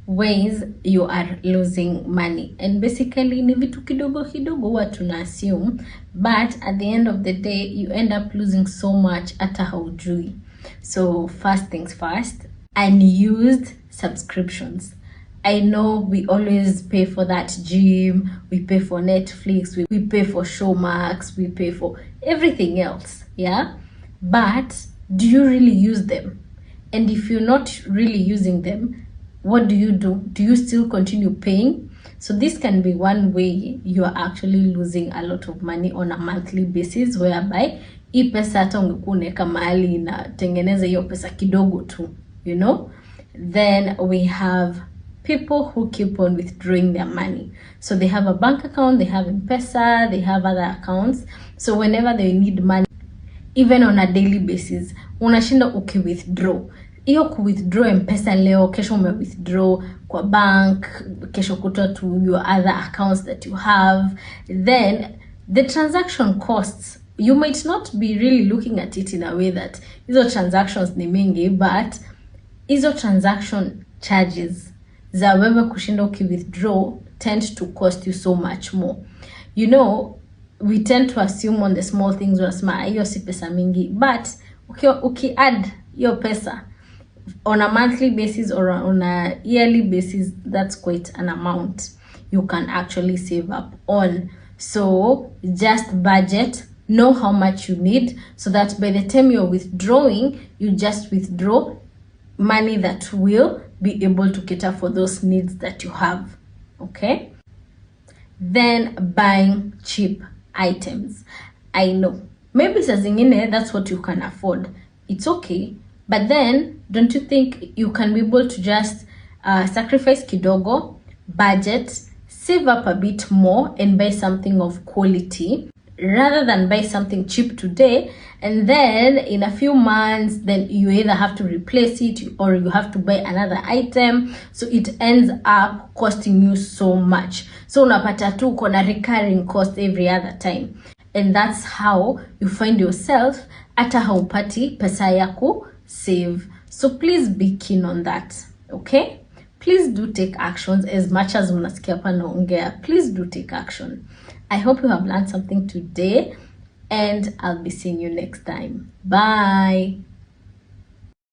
ways you are losing money, and basically ni vitu kidogo kidogo huwa tuna assume, but at the end of the day you end up losing so much hata haujui. So first things first, unused subscriptions. I know we always pay for that gym, we pay for Netflix, we pay for Showmax, we pay for everything else, yeah? But do you really use them? And if you're not really using them, what do? Do you still continue paying? So this can be one way you are actually losing a lot of money on a monthly basis, whereby hii pesa hata ungekuwa unaweka mahali na tengeneza hiyo pesa kidogo tu, you know? Then we have people who keep on withdrawing their money. So they have a bank account, they have M-PESA, they have other accounts. So whenever they need money, even on a daily basis, unashinda withdraw. Iyo withdraw M-PESA leo, kesho withdraw kwa bank, kesho kutwa to your other accounts that you have. Then the transaction costs, you might not be really looking at it in a way that hizo transactions ni mingi, but hizo transaction charges za wewe kushinda withdraw tend to cost you so much more. You know, we tend to assume on the small things, unasema hiyo si pesa mingi, but add your pesa on a monthly basis or on a yearly basis, that's quite an amount you can actually save up on. So just budget, know how much you need, so that by the time you're withdrawing, you just withdraw money that will be able to cater for those needs that you have. Okay? Then buying cheap items. I know, maybe saa zingine that's what you can afford. It's okay, but then don't you think you can be able to just sacrifice kidogo, budget, save up a bit more and buy something of quality, rather than buy something cheap today and then in a few months then you either have to replace it or you have to buy another item, so it ends up costing you so much. So unapata tu uko na recurring cost every other time, and that's how you find yourself hata haupati pesa yaku save. So please be keen on that, okay? Please do take actions. As much as unasikia hapa naongea, please do take action. I hope you have learned something today, and I'll be seeing you next time. Bye.